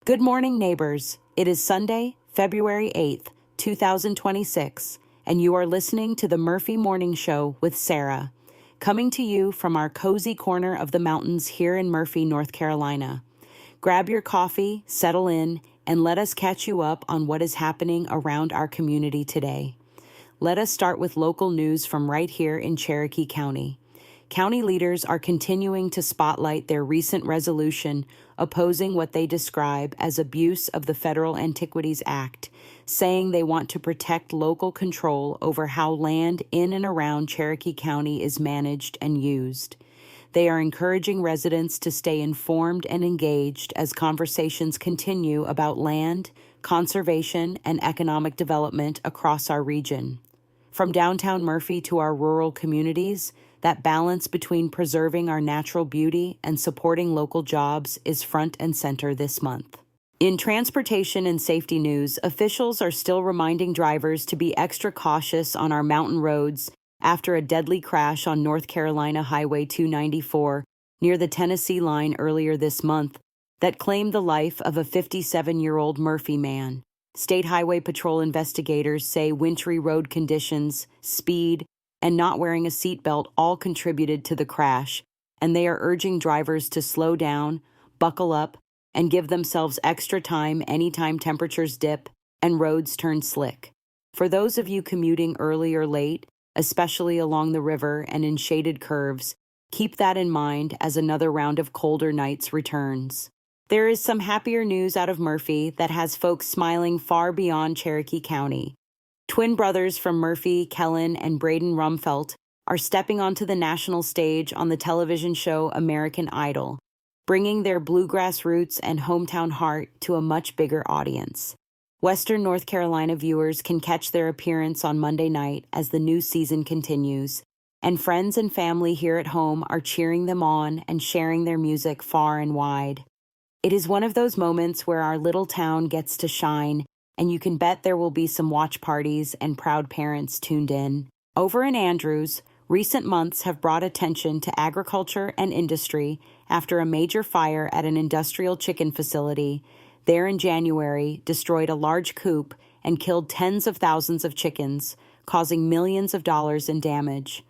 Good morning, neighbors. It is Sunday, February 8th, 2026, and you are listening to the Murphy Morning Show with Sara, coming to you from our cozy corner of the mountains here in Murphy, North Carolina. Grab your coffee, settle in, and let us catch you up on what is happening around our community today. Let us start with local news from right here in Cherokee County. County leaders are continuing to spotlight their recent resolution opposing what they describe as abuse of the Federal Antiquities Act, saying they want to protect local control over how land in and around Cherokee County is managed and used. They are encouraging residents to stay informed and engaged as conversations continue about land, conservation, and economic development across our region. From downtown Murphy to our rural communities, that balance between preserving our natural beauty and supporting local jobs is front and center this month. In transportation and safety news, officials are still reminding drivers to be extra cautious on our mountain roads after a deadly crash on North Carolina Highway 294 near the Tennessee line earlier this month that claimed the life of a 57-year-old Murphy man. State Highway Patrol investigators say wintry road conditions, speed, and not wearing a seatbelt all contributed to the crash, and they are urging drivers to slow down, buckle up, and give themselves extra time anytime temperatures dip and roads turn slick. For those of you commuting early or late, especially along the river and in shaded curves, keep that in mind as another round of colder nights returns. There is some happier news out of Murphy that has folks smiling far beyond Cherokee County. Twin brothers from Murphy, Kellen and Braden Rumfelt, are stepping onto the national stage on the television show American Idol, bringing their bluegrass roots and hometown heart to a much bigger audience. Western North Carolina viewers can catch their appearance on Monday night as the new season continues, and friends and family here at home are cheering them on and sharing their music far and wide. It is one of those moments where our little town gets to shine, and you can bet there will be some watch parties and proud parents tuned in. Over in Andrews, recent months have brought attention to agriculture and industry after a major fire at an industrial chicken facility there in January destroyed a large coop and killed tens of thousands of chickens, causing millions of dollars in damage.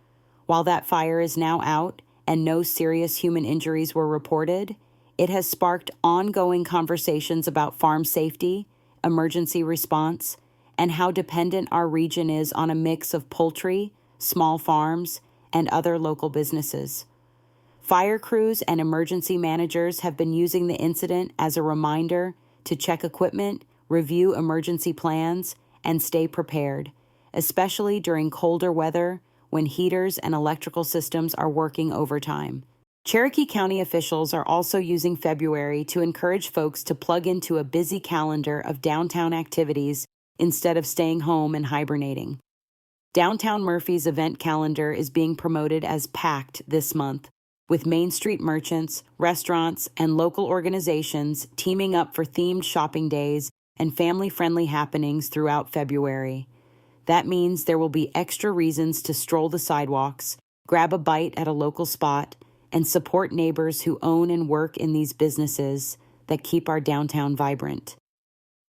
While that fire is now out and no serious human injuries were reported, it has sparked ongoing conversations about farm safety, emergency response, and how dependent our region is on a mix of poultry, small farms, and other local businesses. Fire crews and emergency managers have been using the incident as a reminder to check equipment, review emergency plans, and stay prepared, especially during colder weather when heaters and electrical systems are working overtime. Cherokee County officials are also using February to encourage folks to plug into a busy calendar of downtown activities instead of staying home and hibernating. Downtown Murphy's event calendar is being promoted as packed this month, with Main Street merchants, restaurants, and local organizations teaming up for themed shopping days and family-friendly happenings throughout February. That means there will be extra reasons to stroll the sidewalks, grab a bite at a local spot, and support neighbors who own and work in these businesses that keep our downtown vibrant.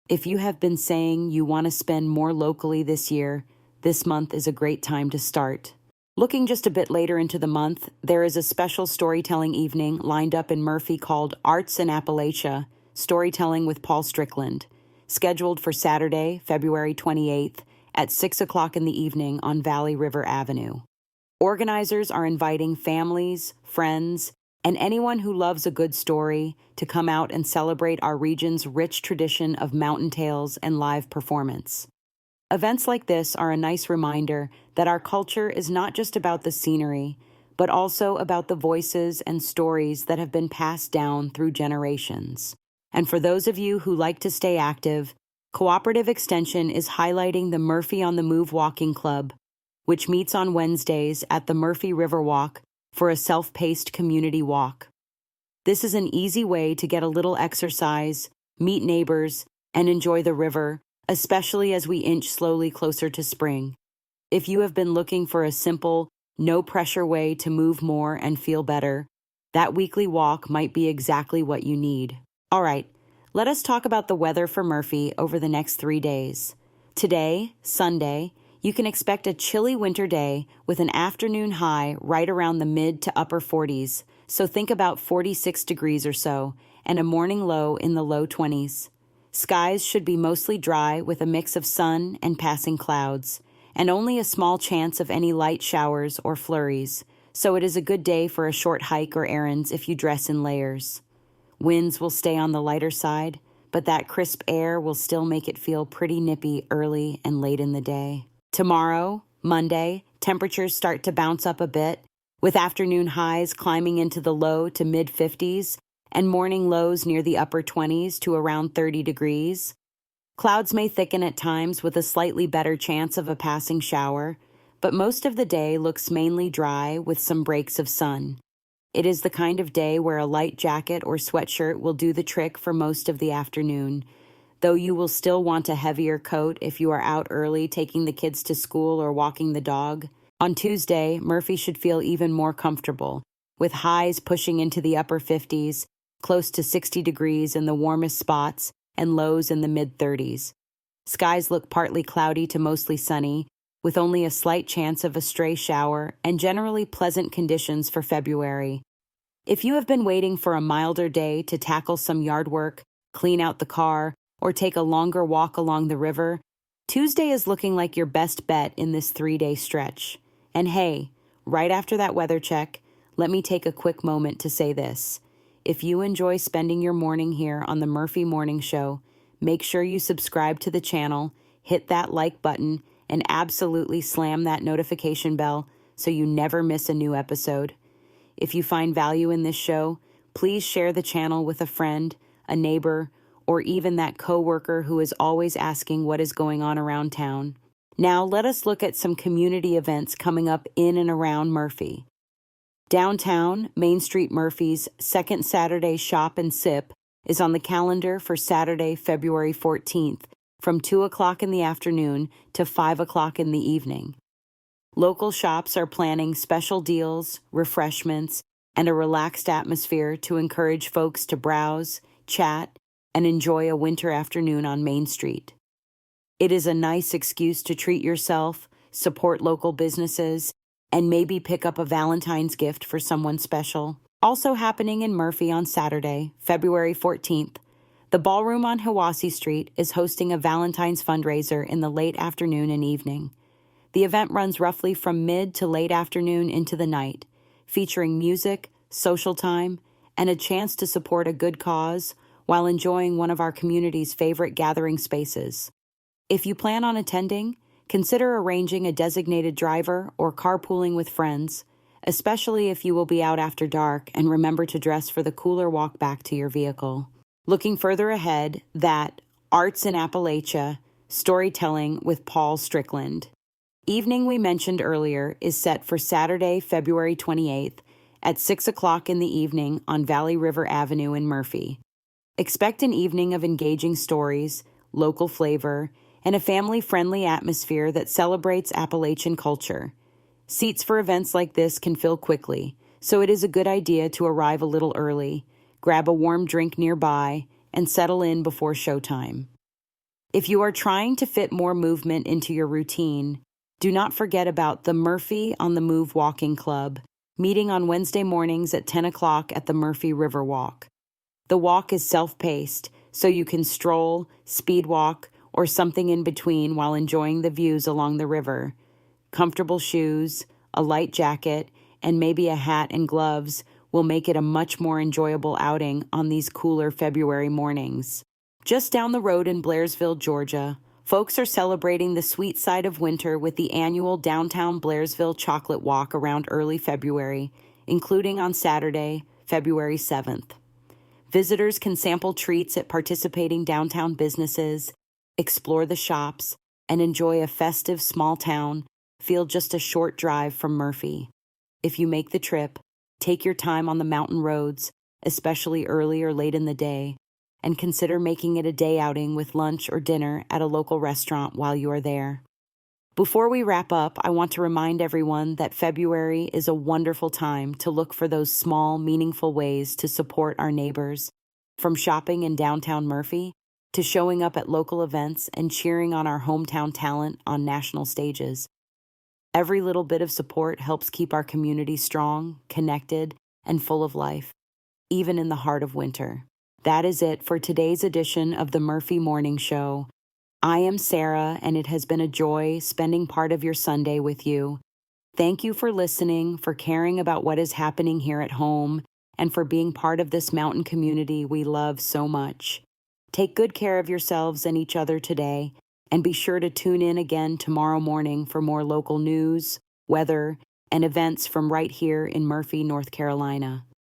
If you have been saying you want to spend more locally this year, this month is a great time to start. Looking just a bit later into the month, there is a special storytelling evening lined up in Murphy called Arts in Appalachia, Storytelling with Paul Strickland, scheduled for Saturday, February 28th at 6 o'clock in the evening on Valley River Avenue. Organizers are inviting families, friends, and anyone who loves a good story to come out and celebrate our region's rich tradition of mountain tales and live performance. Events like this are a nice reminder that our culture is not just about the scenery, but also about the voices and stories that have been passed down through generations. And for those of you who like to stay active, Cooperative Extension is highlighting the Murphy on the Move Walking Club, which meets on Wednesdays at the Murphy River Walk for a self-paced community walk. This is an easy way to get a little exercise, meet neighbors, and enjoy the river, especially as we inch slowly closer to spring. If you have been looking for a simple, no-pressure way to move more and feel better, that weekly walk might be exactly what you need. All right, Let us talk about the weather for Murphy over the next 3 days. Today, Sunday, you can expect a chilly winter day with an afternoon high right around the mid to upper 40s, so think about 46 degrees or so, and a morning low in the low 20s. Skies should be mostly dry with a mix of sun and passing clouds, and only a small chance of any light showers or flurries, so it is a good day for a short hike or errands if you dress in layers. Winds will stay on the lighter side, but that crisp air will still make it feel pretty nippy early and late in the day. Tomorrow, Monday, temperatures start to bounce up a bit, with afternoon highs climbing into the low to mid-50s and morning lows near the upper 20s to around 30 degrees. Clouds may thicken at times with a slightly better chance of a passing shower, but most of the day looks mainly dry with some breaks of sun. It is the kind of day where a light jacket or sweatshirt will do the trick for most of the afternoon, though you will still want a heavier coat if you are out early taking the kids to school or walking the dog. On Tuesday, Murphy should feel even more comfortable, with highs pushing into the upper 50s, close to 60 degrees in the warmest spots, and lows in the mid-30s. Skies look partly cloudy to mostly sunny, with only a slight chance of a stray shower and generally pleasant conditions for February. If you have been waiting for a milder day to tackle some yard work, clean out the car, or take a longer walk along the river, Tuesday is looking like your best bet in this 3-day stretch. And hey, right after that weather check, let me take a quick moment to say this. If you enjoy spending your morning here on the Murphy Morning Show, make sure you subscribe to the channel, hit that like button, and absolutely slam that notification bell so you never miss a new episode. If you find value in this show, please share the channel with a friend, a neighbor, or even that coworker who is always asking what is going on around town. Now let us look at some community events coming up in and around Murphy. Downtown, Main Street Murphy's second Saturday Shop and Sip is on the calendar for Saturday, February 14th, from 2 o'clock in the afternoon to 5 o'clock in the evening. Local shops are planning special deals, refreshments, and a relaxed atmosphere to encourage folks to browse, chat, and enjoy a winter afternoon on Main Street. It is a nice excuse to treat yourself, support local businesses, and maybe pick up a Valentine's gift for someone special. Also happening in Murphy on Saturday, February 14th, the Ballroom on Hiwassee Street is hosting a Valentine's fundraiser in the late afternoon and evening. The event runs roughly from mid to late afternoon into the night, featuring music, social time, and a chance to support a good cause while enjoying one of our community's favorite gathering spaces. If you plan on attending, consider arranging a designated driver or carpooling with friends, especially if you will be out after dark, and remember to dress for the cooler walk back to your vehicle. Looking further ahead, that Arts in Appalachia, Storytelling with Paul Strickland evening we mentioned earlier is set for Saturday, February 28th at 6 o'clock in the evening on Valley River Avenue in Murphy. Expect an evening of engaging stories, local flavor, and a family-friendly atmosphere that celebrates Appalachian culture. Seats for events like this can fill quickly, so it is a good idea to arrive a little early, grab a warm drink nearby, and settle in before showtime. If you are trying to fit more movement into your routine, do not forget about the Murphy on the Move Walking Club, meeting on Wednesday mornings at 10 o'clock at the Murphy River Walk. The walk is self-paced, so you can stroll, speed walk, or something in between while enjoying the views along the river. Comfortable shoes, a light jacket, and maybe a hat and gloves will make it a much more enjoyable outing on these cooler February mornings. Just down the road in Blairsville, Georgia, folks are celebrating the sweet side of winter with the annual Downtown Blairsville Chocolate Walk around early February, including on Saturday, February 7th. Visitors can sample treats at participating downtown businesses, explore the shops, and enjoy a festive small town feel just a short drive from Murphy. If you make the trip, take your time on the mountain roads, especially early or late in the day, and consider making it a day outing with lunch or dinner at a local restaurant while you are there. Before we wrap up, I want to remind everyone that February is a wonderful time to look for those small, meaningful ways to support our neighbors, From shopping in downtown Murphy to showing up at local events and cheering on our hometown talent on national stages. Every little bit of support helps keep our community strong, connected, and full of life, even in the heart of winter. That is it for today's edition of the Murphy Morning Show. I am Sara, and it has been a joy spending part of your Sunday with you. Thank you for listening, for caring about what is happening here at home, and for being part of this mountain community we love so much. Take good care of yourselves and each other today, and be sure to tune in again tomorrow morning for more local news, weather, and events from right here in Murphy, North Carolina.